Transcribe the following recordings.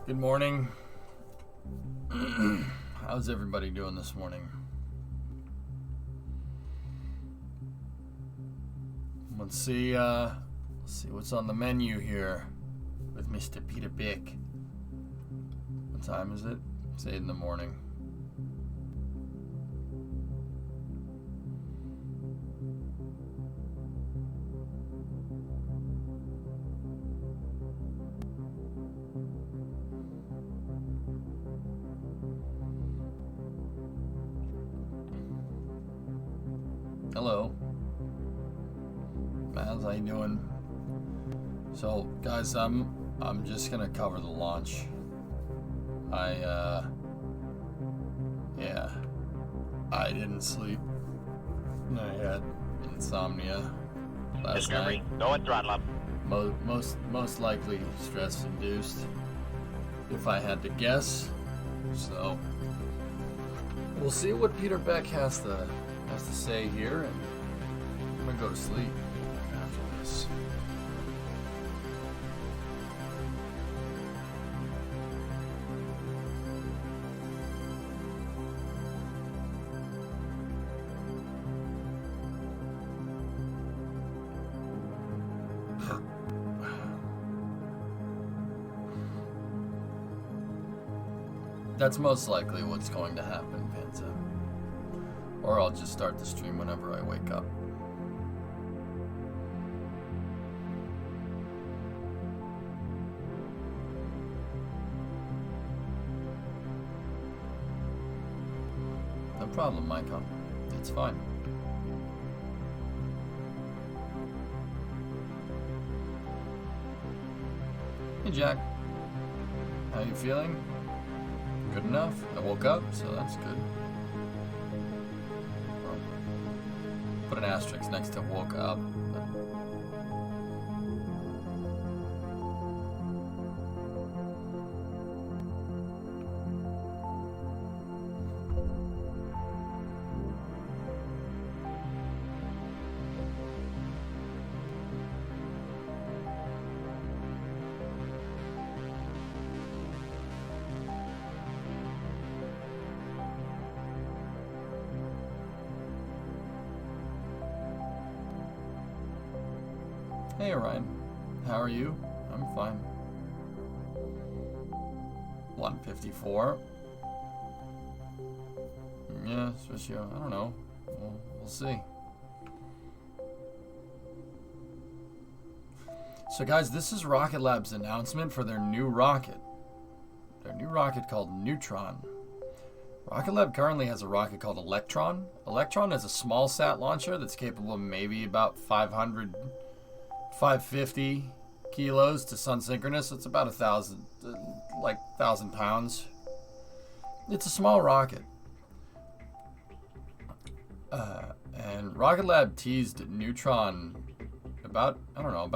Good morning. How's everybody doing this morning? Let's see what's on the menu here with Mr. Peter Bick. What time is it? It's 8 in the morning. Hello. Miles, how you doing? So, guys, I'm just gonna cover the launch. I didn't sleep. I had insomnia last night. Go and throttle up. Most likely stress induced, if I had to guess. So we'll see what Peter Beck has to say here, and I'm gonna go to sleep after this. That's most likely what's going to happen, Panta. Or I'll just start the stream whenever I wake up. No problem, Micah. It's fine. Hey, Jack. How you feeling? Good enough? I woke up, so that's good. Put an asterisk next to woke up. Hey Ryan, how are you? I'm fine. 154. Yeah, especially, I don't know. We'll see. So guys, this is Rocket Lab's announcement for their new rocket. Their new rocket called Neutron. Rocket Lab currently has a rocket called Electron. Electron is a small sat launcher that's capable of maybe about 550 kilos to sun synchronous. It's about 1,000 pounds. It's a small rocket. And Rocket Lab teased Neutron about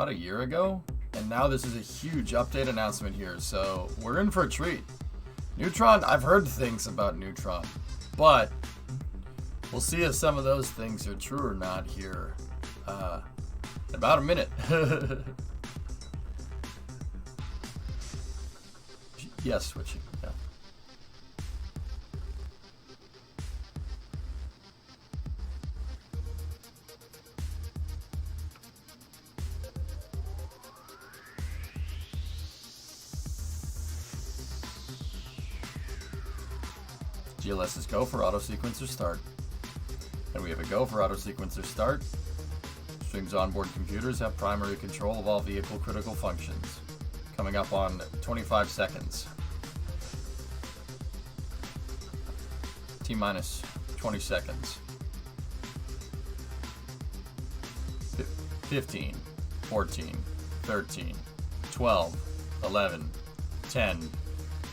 a year ago. And now this is a huge update announcement here. So we're in for a treat. Neutron, I've heard things about Neutron, but we'll see if some of those things are true or not here. In about a minute. Yes, switching. Yeah. GLS is go for auto sequencer start. And we have a go for auto sequencer start. Stream's onboard computers have primary control of all vehicle critical functions. Coming up on 25 seconds. T-minus 20 seconds. 15, 14, 13, 12, 11, 10.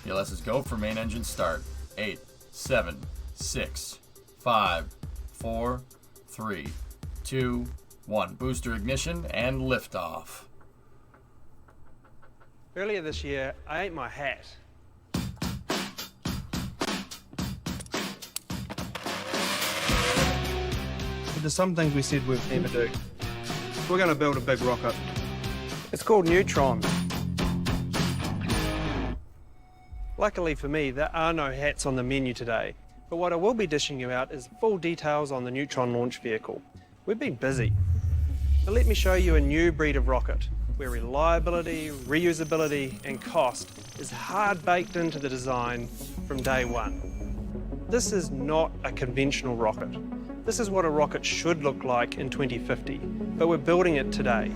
PLS's go for main engine start. 8, 7, 6, 5, 4, 3, 2, 1. Booster ignition and liftoff. Earlier this year, I ate my hat. But there's some things we said we'd never do. We're going to build a big rocket. It's called Neutron. Luckily for me, there are no hats on the menu today, but what I will be dishing you out is full details on the Neutron launch vehicle. We've been busy. But let me show you a new breed of rocket, where reliability, reusability, and cost is hard baked into the design from day one. This is not a conventional rocket. This is what a rocket should look like in 2050, but we're building it today.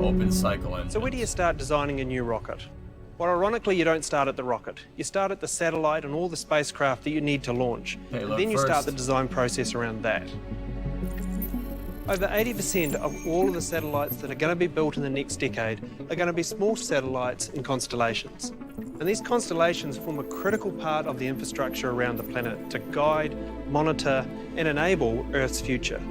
Open cycle engine. So where do you start designing a new rocket? Well, ironically, you don't start at the rocket. You start at the satellite and all the spacecraft that you need to launch. And then you start the design process around that. Over 80% of all of the satellites that are going to be built in the next decade are going to be small satellites and constellations. And these constellations form a critical part of the infrastructure around the planet to guide, monitor, and enable Earth's future.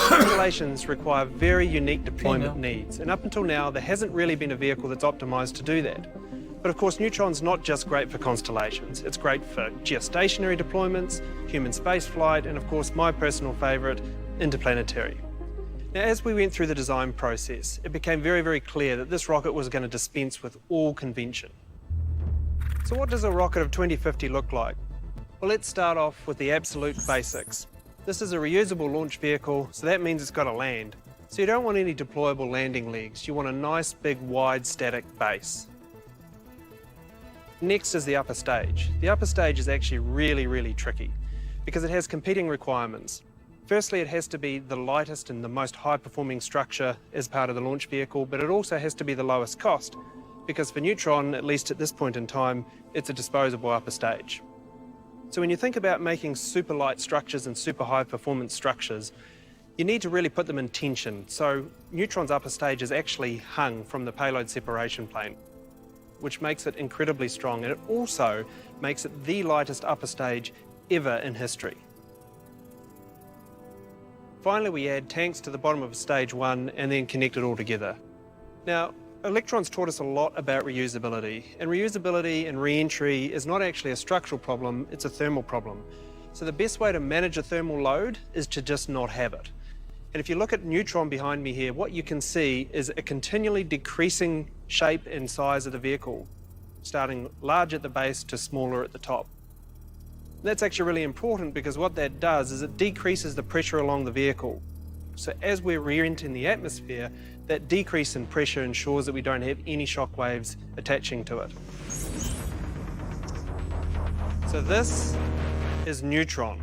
Constellations require very unique deployment needs, and up until now, there hasn't really been a vehicle that's optimized to do that. But of course, Neutron's not just great for constellations. It's great for geostationary deployments, human spaceflight, and of course, my personal favorite, interplanetary. Now, as we went through the design process, it became very, very clear that this rocket was going to dispense with all convention. So what does a rocket of 2050 look like? Well, let's start off with the absolute basics. This is a reusable launch vehicle, so that means it's got to land. So you don't want any deployable landing legs. You want a nice, big, wide, static base. Next is the upper stage. The upper stage is actually really, really tricky because it has competing requirements. Firstly, it has to be the lightest and the most high-performing structure as part of the launch vehicle, but it also has to be the lowest cost because for Neutron, at least at this point in time, it's a disposable upper stage. So when you think about making super light structures and super high performance structures, you need to really put them in tension. So Neutron's upper stage is actually hung from the payload separation plane, which makes it incredibly strong. And it also makes it the lightest upper stage ever in history. Finally, we add tanks to the bottom of stage one and then connect it all together. Now, Electron's taught us a lot about reusability, and reusability and re-entry is not actually a structural problem, it's a thermal problem. So the best way to manage a thermal load is to just not have it. And if you look at Neutron behind me here, what you can see is a continually decreasing shape and size of the vehicle, starting large at the base to smaller at the top. That's actually really important because what that does is it decreases the pressure along the vehicle. So as we're re-entering the atmosphere, that decrease in pressure ensures that we don't have any shock waves attaching to it. So this is Neutron.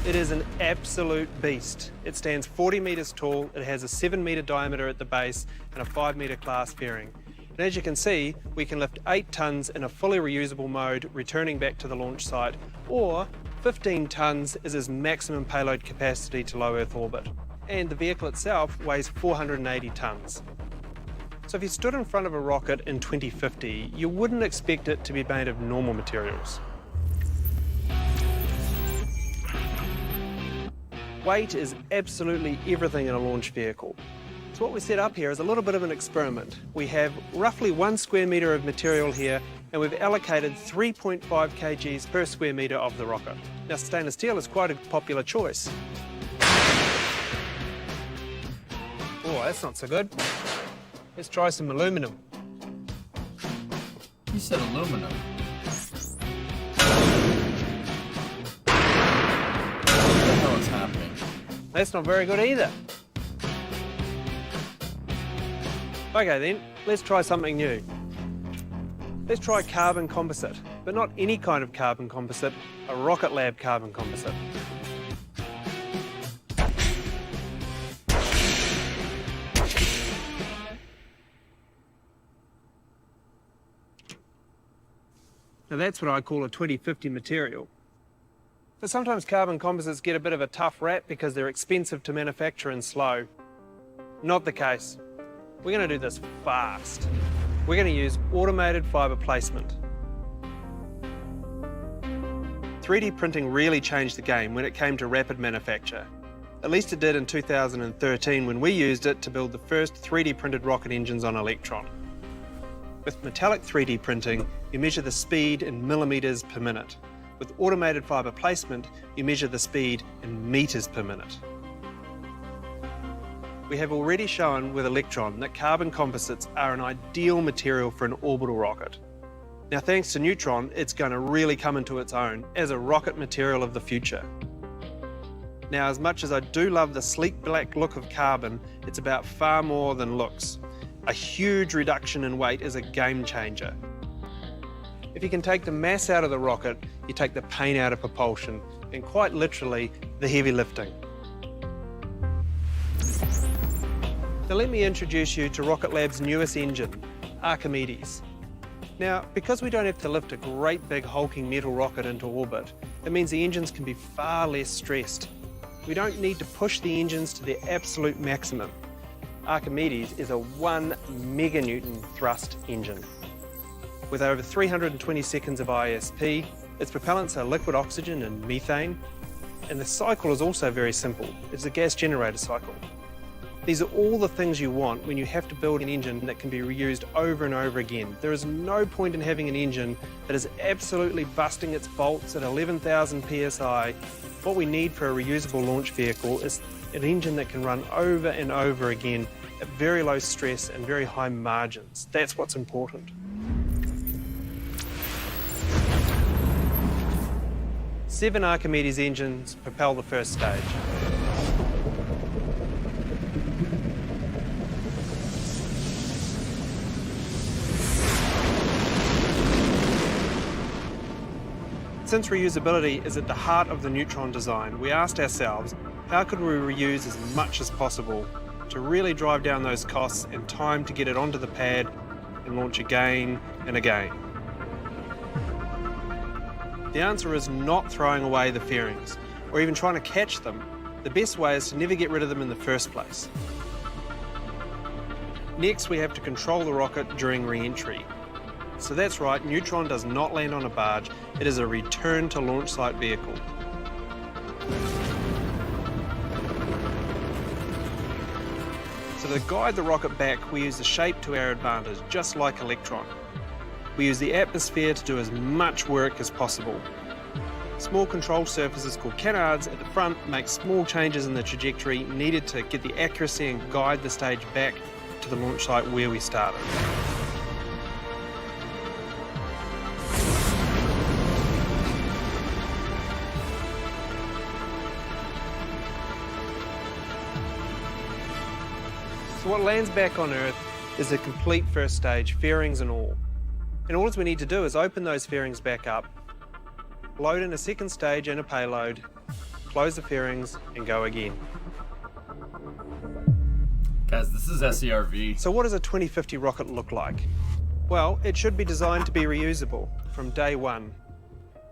It is an absolute beast. It stands 40 meters tall, it has a 7-meter diameter at the base and a 5-meter class fairing. And as you can see, we can lift 8 tons in a fully reusable mode, returning back to the launch site, or 15 tons is its maximum payload capacity to low Earth orbit. And the vehicle itself weighs 480 tons. So if you stood in front of a rocket in 2050, you wouldn't expect it to be made of normal materials. Weight is absolutely everything in a launch vehicle. So what we set up here is a little bit of an experiment. We have roughly 1 square metre of material here, and we've allocated 3.5 kgs per square metre of the rocket. Now, stainless steel is quite a popular choice. Oh, that's not so good. Let's try some aluminum. You said aluminum. What the hell is happening? That's not very good either. Okay then, let's try something new. Let's try carbon composite, but not any kind of carbon composite, a Rocket Lab carbon composite. Now that's what I call a 2050 material. But sometimes carbon composites get a bit of a tough rap because they're expensive to manufacture and slow. Not the case. We're going to do this fast. We're going to use automated fibre placement. 3D printing really changed the game when it came to rapid manufacture. At least it did in 2013 when we used it to build the first 3D printed rocket engines on Electron. With metallic 3D printing, you measure the speed in millimetres per minute. With automated fibre placement, you measure the speed in metres per minute. We have already shown with Electron that carbon composites are an ideal material for an orbital rocket. Now, thanks to Neutron, it's going to really come into its own as a rocket material of the future. Now, as much as I do love the sleek black look of carbon, it's about far more than looks. A huge reduction in weight is a game changer. If you can take the mass out of the rocket, you take the pain out of propulsion, and quite literally, the heavy lifting. Now let me introduce you to Rocket Lab's newest engine, Archimedes. Now, because we don't have to lift a great big hulking metal rocket into orbit, it means the engines can be far less stressed. We don't need to push the engines to their absolute maximum. Archimedes is a 1 meganewton thrust engine. With over 320 seconds of ISP, its propellants are liquid oxygen and methane, and the cycle is also very simple. It's a gas generator cycle. These are all the things you want when you have to build an engine that can be reused over and over again. There is no point in having an engine that is absolutely busting its bolts at 11,000 psi. What we need for a reusable launch vehicle is an engine that can run over and over again at very low stress and very high margins. That's what's important. Seven Archimedes engines propel the first stage. Since reusability is at the heart of the Neutron design, we asked ourselves, how could we reuse as much as possible to really drive down those costs and time to get it onto the pad and launch again and again? The answer is not throwing away the fairings or even trying to catch them. The best way is to never get rid of them in the first place. Next, we have to control the rocket during re-entry. So that's right, Neutron does not land on a barge, it is a return to launch site vehicle. So to guide the rocket back, we use the shape to our advantage, just like Electron. We use the atmosphere to do as much work as possible. Small control surfaces called canards at the front make small changes in the trajectory needed to get the accuracy and guide the stage back to the launch site where we started. So what lands back on Earth is a complete first stage, fairings and all. And all we need to do is open those fairings back up, load in a second stage and a payload, close the fairings and go again. Guys, this is SERV. So what does a 2050 rocket look like? Well, it should be designed to be reusable from day one.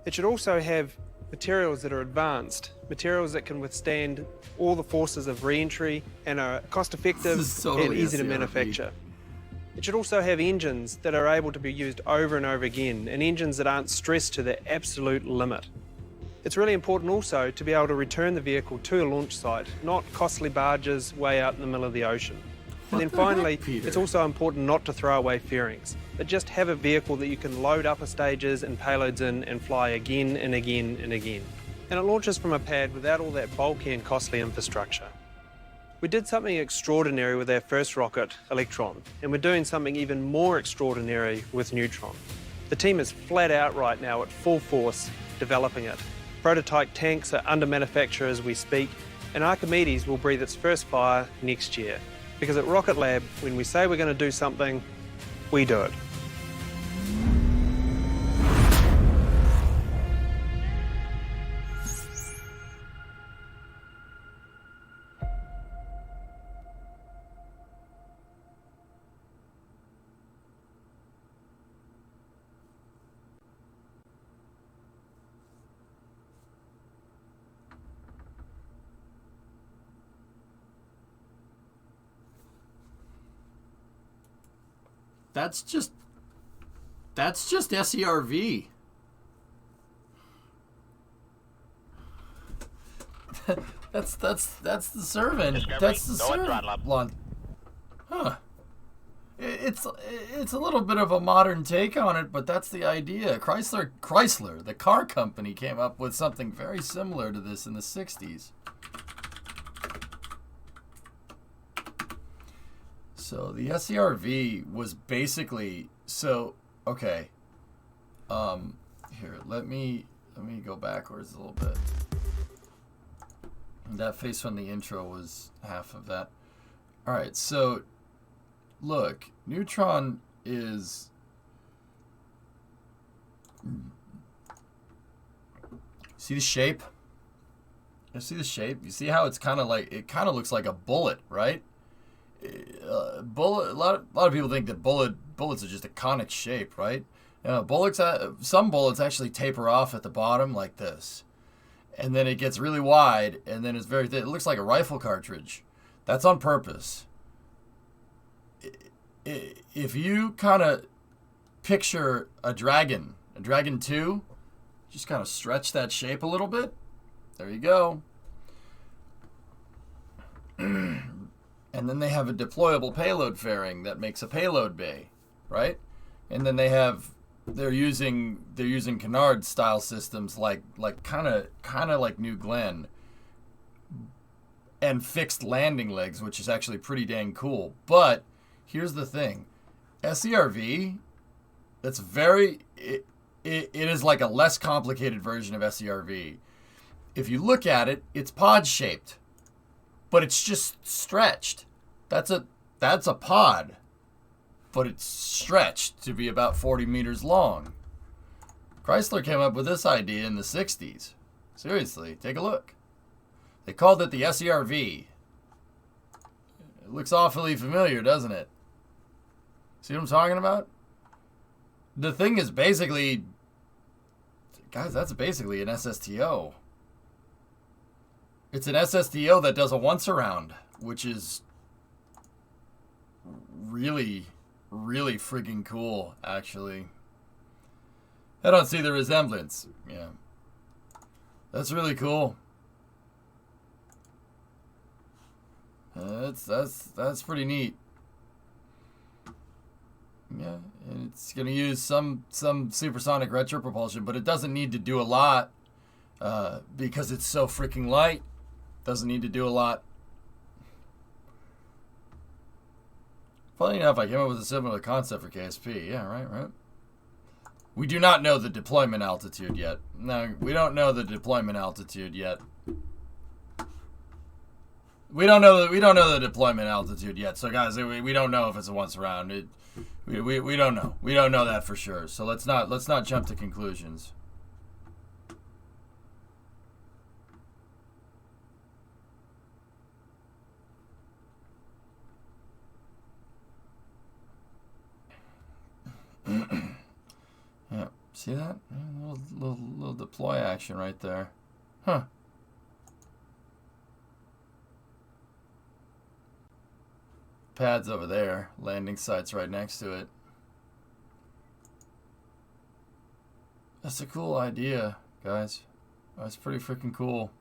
It should also have materials that are advanced, materials that can withstand all the forces of re-entry and are cost-effective and easy to manufacture. It should also have engines that are able to be used over and over again, and engines that aren't stressed to their absolute limit. It's really important also to be able to return the vehicle to a launch site, not costly barges way out in the middle of the ocean. And then finally, it's also important not to throw away fairings, but just have a vehicle that you can load upper stages and payloads in and fly again and again and again. And it launches from a pad without all that bulky and costly infrastructure. We did something extraordinary with our first rocket, Electron, and we're doing something even more extraordinary with Neutron. The team is flat out right now at full force developing it. Prototype tanks are under manufacture as we speak, and Archimedes will breathe its first fire next year. Because at Rocket Lab, when we say we're going to do something, we do it. That's just SERV. that's the servant. That's the servant. Huh. It's a little bit of a modern take on it, but that's the idea. Chrysler, the car company, came up with something very similar to this in the 60s. So the SCRV was basically, so, okay. Here, let me go backwards a little bit. That face from the intro was half of that. All right, so look, Neutron is see the shape? You see the shape? You see how it's kind of like, it kind of looks like a bullet, right? Bullet. A lot of people think that bullets are just a conic shape, right? Some bullets actually taper off at the bottom like this, and then it gets really wide, and then it's very thin. It looks like a rifle cartridge. That's on purpose. If you kind of picture a Dragon 2, just kind of stretch that shape a little bit. There you go. And then they have a deployable payload fairing that makes a payload bay, right? And then they're using Canard style systems like kind of like New Glenn, and fixed landing legs, which is actually pretty dang cool. But here's the thing, SCRV, that's it is like a less complicated version of SCRV. If you look at it, it's pod shaped, but it's just stretched. That's a pod, but it's stretched to be about 40 meters long. Chrysler came up with this idea in the 60s. Seriously, take a look. They called it the SCRV. It looks awfully familiar, doesn't it? See what I'm talking about? The thing is basically, guys, that's basically an SSTO. It's an SSTO that does a once around, which is really, really friggin' cool, actually. I don't see the resemblance. Yeah. That's really cool. That's pretty neat. Yeah, and it's gonna use some supersonic retro propulsion, but it doesn't need to do a lot because it's so freaking light. Doesn't need to do a lot. Funny enough, I came up with a similar concept for KSP. Yeah, right. We do not know the deployment altitude yet. No, we don't know the deployment altitude yet. We don't know the deployment altitude yet. So guys, we don't know if it's a once around. We don't know. We don't know that for sure. So let's not jump to conclusions. Yeah, see that? Little deploy action right there. Huh. Pad's over there. Landing site's right next to it. That's a cool idea, guys. That's pretty freaking cool.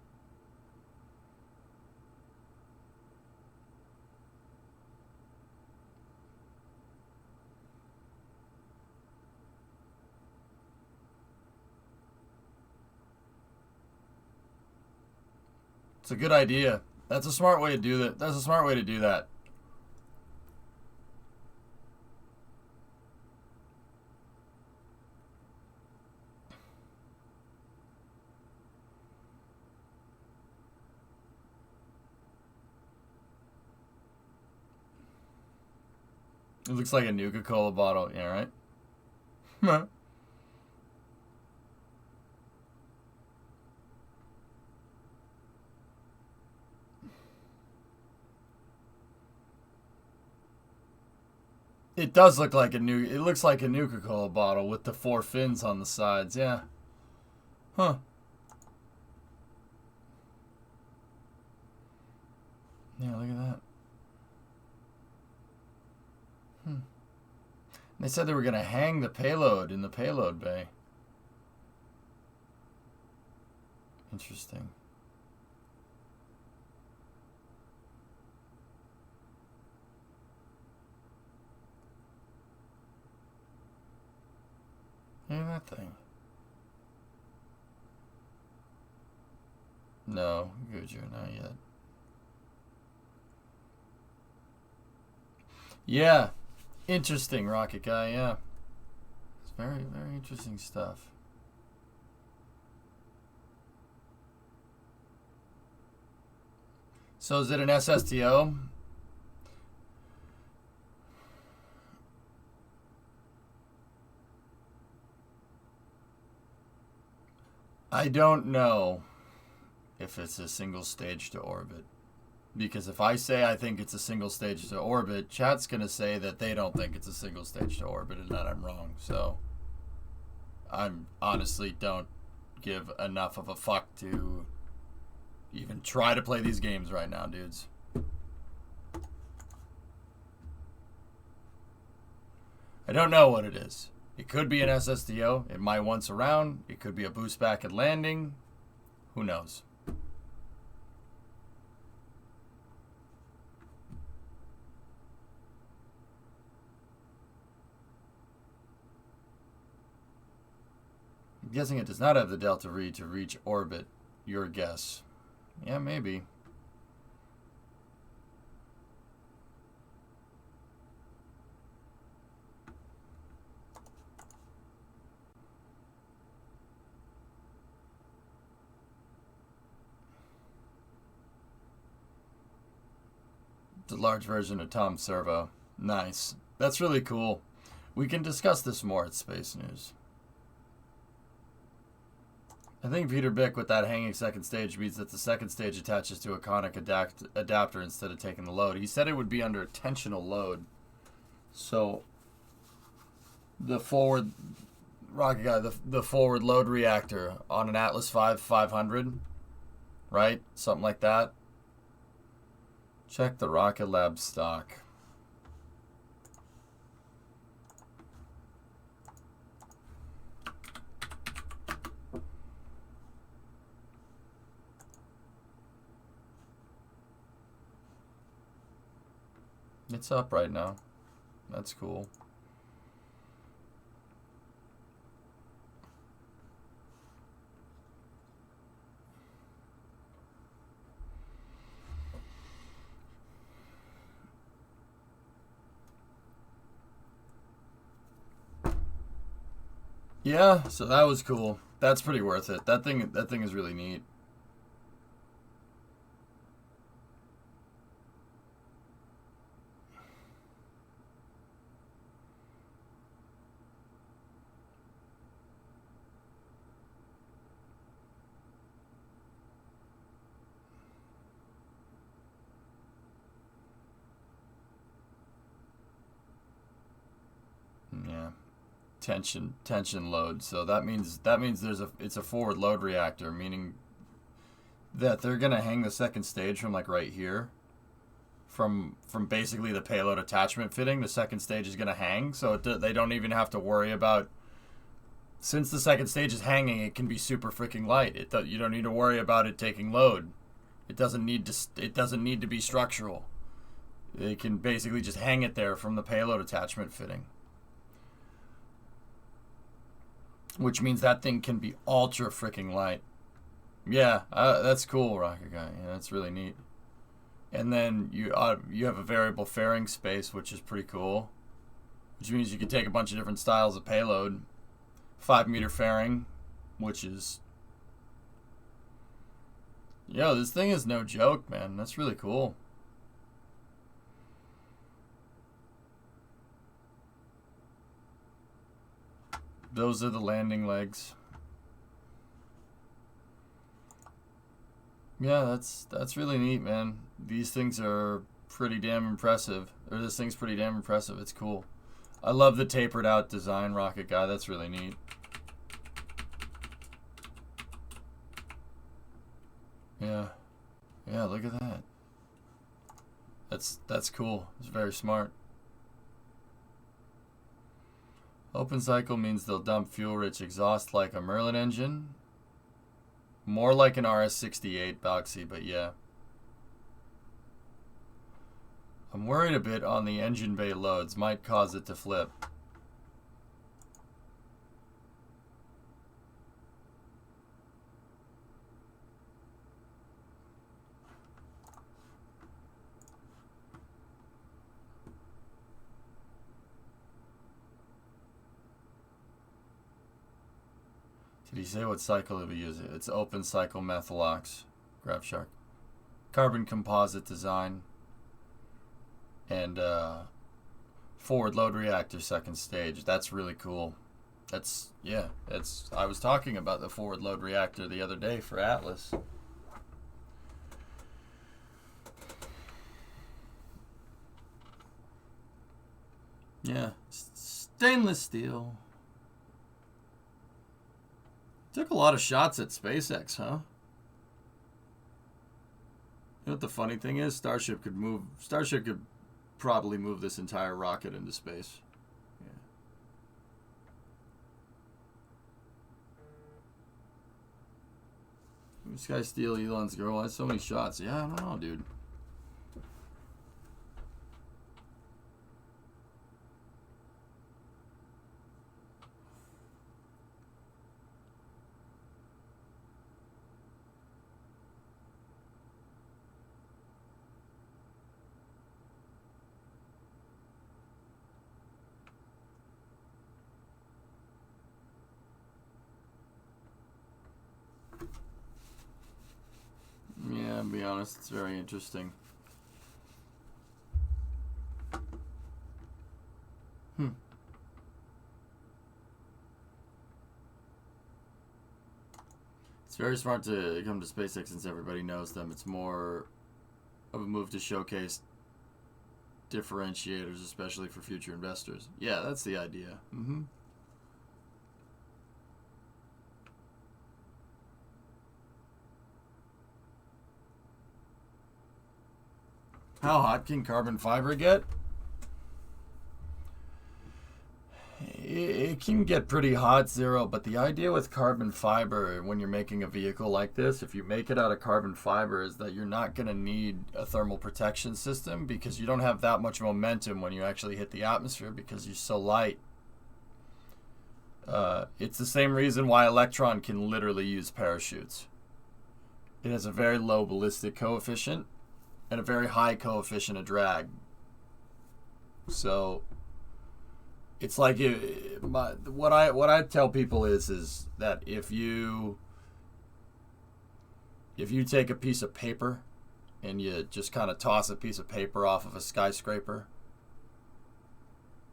It's a good idea. That's a smart way to do that. That's a smart way to do that. It looks like a Nuka-Cola bottle. Yeah, right? It does look like it looks like a Nuka-Cola bottle with the 4 fins on the sides, yeah. Huh. Yeah, look at that. They said they were going to hang the payload in the payload bay. Interesting. Look at that thing. No, Gujo, not yet. Yeah. Interesting, Rocket Guy, yeah. It's very, very interesting stuff. So is it an SSTO? I don't know if it's a single stage to orbit. Because if I say I think it's a single stage to orbit, chat's going to say that they don't think it's a single stage to orbit and that I'm wrong. So I honestly don't give enough of a fuck to even try to play these games right now, dudes. I don't know what it is. It could be an SSTO. It might once around. It could be a boost back at landing. Who knows? I'm guessing it does not have the delta V to reach orbit. Your guess. Yeah, maybe. The large version of Tom Servo. Nice. That's really cool. We can discuss this more at Space News. I think Peter Bick with that hanging second stage means that the second stage attaches to a conic adapter instead of taking the load. He said it would be under a tensional load. So the forward rocket guy, the forward load reactor on an Atlas 500, right? Something like that. Check the Rocket Lab stock. It's up right now. That's cool. Yeah, so that was cool. That's pretty worth it. That thing is really neat. Yeah. Tension load. So that means it's a forward load reactor, meaning that they're gonna hang the second stage from like right here, from basically the payload attachment fitting. The second stage is gonna hang, so they don't even have to worry about. Since the second stage is hanging, it can be super freaking light. You don't need to worry about it taking load. It doesn't need to be structural. They can basically just hang it there from the payload attachment fitting. Which means that thing can be ultra freaking light. Yeah, that's cool, Rocket Guy. Yeah, that's really neat. And then you have a variable fairing space, which is pretty cool. Which means you can take a bunch of different styles of payload. 5-meter fairing, which is... Yo, this thing is no joke, man. That's really cool. Those are the landing legs. Yeah, that's really neat, man. These things are pretty damn impressive. Or this thing's pretty damn impressive. It's cool. I love the tapered out design, Rocket Guy. That's really neat. Yeah. Yeah, look at that. That's cool. It's very smart. Open cycle means they'll dump fuel-rich exhaust like a Merlin engine. More like an RS-68 boxy, but yeah. I'm worried a bit on the engine bay loads. Might cause it to flip. Did he say what cycle did we use it? It's open cycle methylox. Grab shark. Carbon composite design. And forward load reactor second stage. That's really cool. That's, yeah, that's, I was talking about the forward load reactor the other day for Atlas. Yeah, stainless steel. Took a lot of shots at SpaceX, huh? You know what the funny thing is? Starship could probably move this entire rocket into space. Yeah. This guy steal Elon's girl. That's so many shots. Yeah, I don't know, dude. Yeah, to be honest, it's very interesting. It's very smart to come to SpaceX since everybody knows them. It's more of a move to showcase differentiators, especially for future investors. Yeah, that's the idea. How hot can carbon fiber get? It can get pretty hot, Zero, but the idea with carbon fiber when you're making a vehicle like this, if you make it out of carbon fiber, is that you're not going to need a thermal protection system because you don't have that much momentum when you actually hit the atmosphere because you're so light. It's the same reason why Electron can literally use parachutes. It has a very low ballistic coefficient and a very high coefficient of drag. So it's like what I tell people is that if you take a piece of paper and you just kind of toss a piece of paper off of a skyscraper,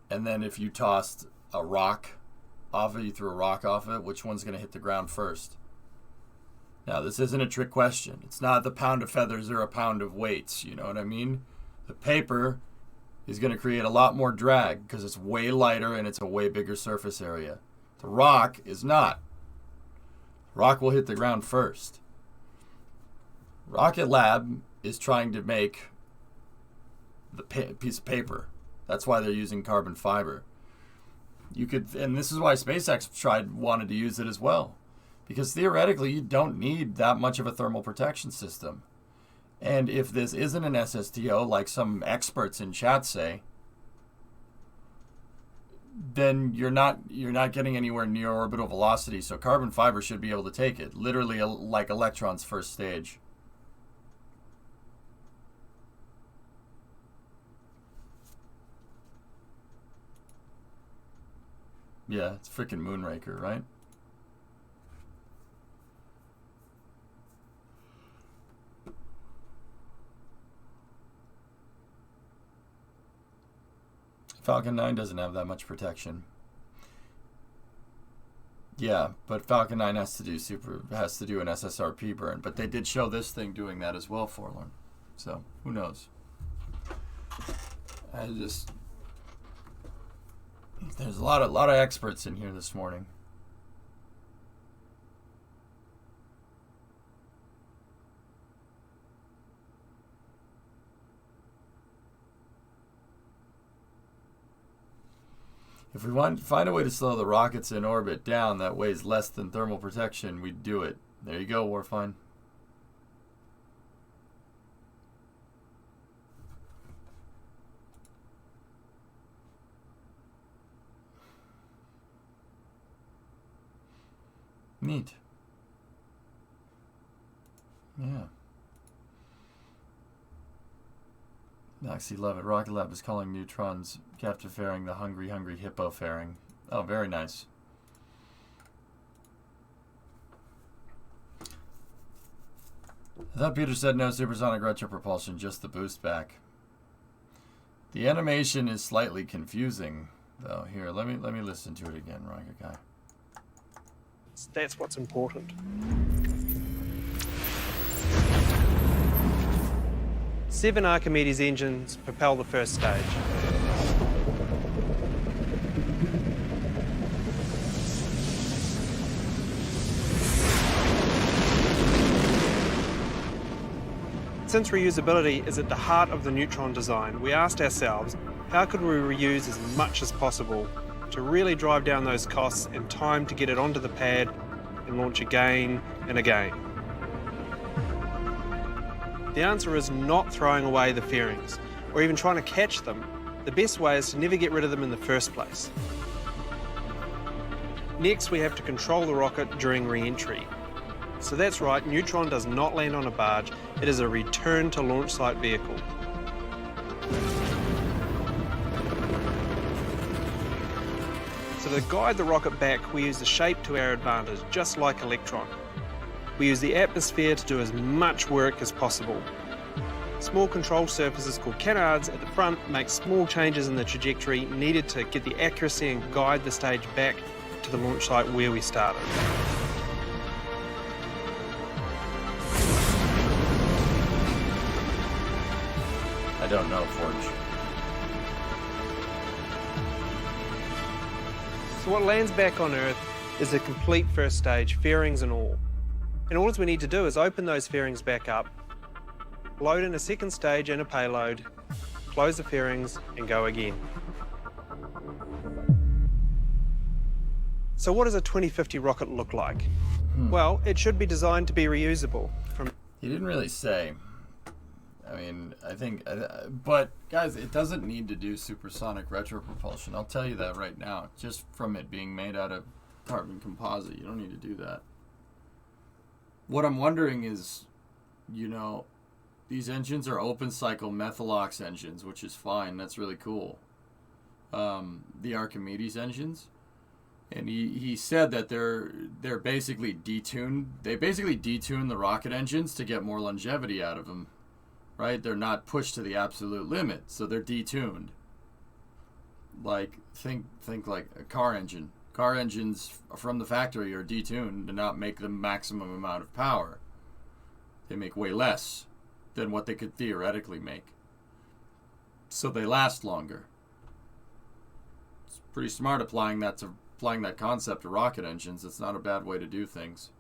and then if you tossed a rock off it, you threw a rock off it, which one's going to hit the ground first? Now, this isn't a trick question. It's not the pound of feathers or a pound of weights, you know what I mean? The paper is going to create a lot more drag because it's way lighter and it's a way bigger surface area. The rock is not. Rock will hit the ground first. Rocket Lab is trying to make the piece of paper. That's why they're using carbon fiber. You could, and this is why SpaceX wanted to use it as well, because theoretically you don't need that much of a thermal protection system. And if this isn't an SSTO, like some experts in chat say, then you're not getting anywhere near orbital velocity. So carbon fiber should be able to take it, literally like Electron's first stage. Yeah, it's freaking Moonraker, right? Falcon 9 doesn't have that much protection. Yeah, but Falcon 9 has to do an SSRP burn, but they did show this thing doing that as well, Forlorn. So, who knows? There's a lot of experts in here this morning. If we find a way to slow the rockets in orbit down that weighs less than thermal protection, we'd do it. There you go, Warfine. Neat. Yeah. Noxie love it. Rocket Lab is calling Neutron's captive fairing the hungry hippo fairing. Oh, very nice. I thought Peter said no supersonic retro propulsion, just the boost back. The animation is slightly confusing, though. Here, let me listen to it again, Rocket Guy. That's what's important. 7 Archimedes engines propel the first stage. Since reusability is at the heart of the Neutron design, we asked ourselves, how could we reuse as much as possible to really drive down those costs and time to get it onto the pad and launch again and again? The answer is not throwing away the fairings or even trying to catch them. The best way is to never get rid of them in the first place. Next, we have to control the rocket during re-entry. So that's right, Neutron does not land on a barge, it is a return to launch site vehicle. So to guide the rocket back, we use the shape to our advantage, just like Electron. We use the atmosphere to do as much work as possible. Small control surfaces called canards at the front make small changes in the trajectory needed to get the accuracy and guide the stage back to the launch site where we started. I don't know, Forge. So what lands back on Earth is a complete first stage, fairings and all. And all we need to do is open those fairings back up, load in a second stage and a payload, close the fairings and go again. So what does a 2050 rocket look like? Well, it should be designed to be reusable. He didn't really say. I mean, I think, but guys, it doesn't need to do supersonic retro propulsion. I'll tell you that right now. Just from it being made out of carbon composite, you don't need to do that. What I'm wondering is, you know, these engines are open cycle Methalox engines, which is fine. That's really cool. The Archimedes engines, and he said that they're basically detuned. They basically detune the rocket engines to get more longevity out of them. Right? They're not pushed to the absolute limit, so they're detuned. Like, think like a car engine. Car engines from the factory are detuned to not make the maximum amount of power. They make way less than what they could theoretically make. So they last longer. It's pretty smart applying that concept to rocket engines. It's not a bad way to do things.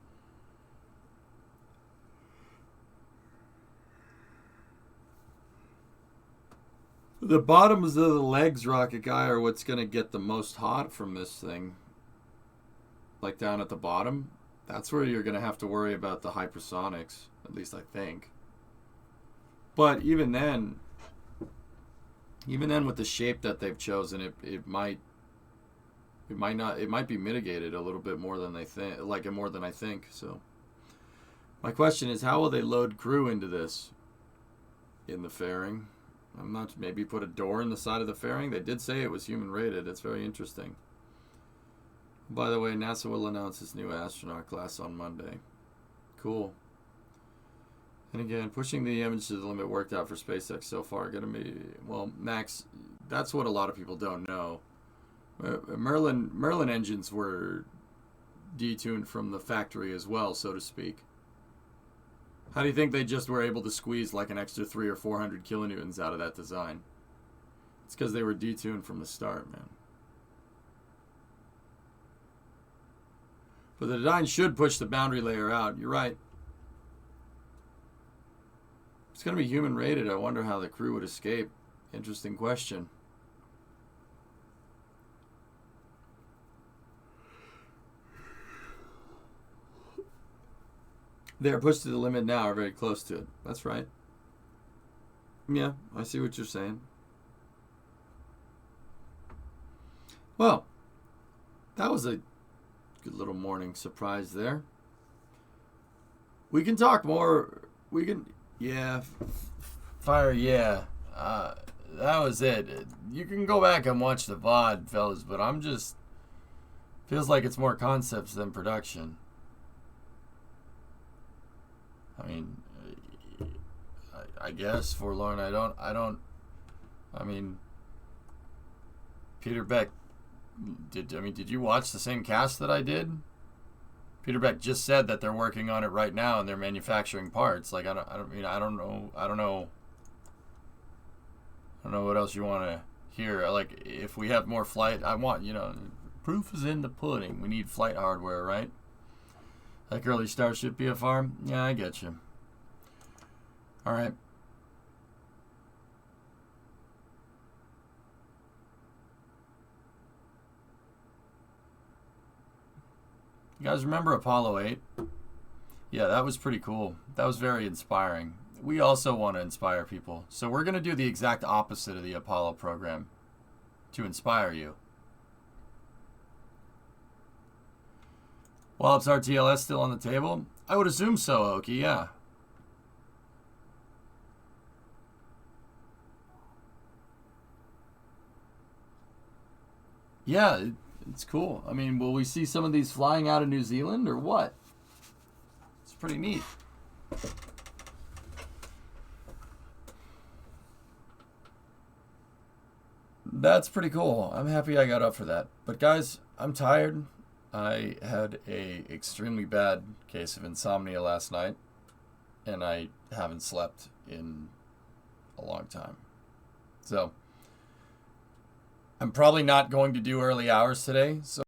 The bottoms of the legs, Rocket Guy, are what's going to get the most hot from this thing. Like down at the bottom. That's where you're going to have to worry about the hypersonics. At least I think. But even then with the shape that they've chosen, it might be mitigated a little bit more than they think, more than I think. So my question is, how will they load crew into this? In the fairing? I'm not, maybe put a door in the side of the fairing? They did say it was human rated. It's very interesting. By the way, NASA will announce its new astronaut class on Monday. Cool. And again, pushing the image to the limit worked out for SpaceX so far. Gonna be, well, Max, that's what a lot of people don't know. Merlin engines were detuned from the factory as well, so to speak. How do you think they just were able to squeeze like an extra 300 or 400 kilonewtons out of that design? It's because they were detuned from the start, man. But the design should push the boundary layer out. You're right. It's going to be human rated. I wonder how the crew would escape. Interesting question. They're pushed to the limit now, are very close to it. That's right. Yeah, I see what you're saying. Well, that was a good little morning surprise there. We can talk more. We can, yeah, fire, yeah. That was it. You can go back and watch the VOD, fellas, but I'm just, feels like it's more concepts than production. I mean, I guess, forlorn. I mean, Peter Beck, did you watch the same cast that I did? Peter Beck just said that they're working on it right now and they're manufacturing parts. Like, I don't know what else you want to hear. Like, if we have more flight, I want, proof is in the pudding. We need flight hardware, right? Like early Starship be a farm? Yeah, I get you. All right. You guys remember Apollo 8? Yeah, that was pretty cool. That was very inspiring. We also want to inspire people. So we're going to do the exact opposite of the Apollo program to inspire you. Wallops RTLS still on the table? I would assume so, Oki, yeah. Yeah, it's cool. I mean, will we see some of these flying out of New Zealand or what? It's pretty neat. That's pretty cool. I'm happy I got up for that. But guys, I'm tired. I had a extremely bad case of insomnia last night, and I haven't slept in a long time. So I'm probably not going to do early hours today. So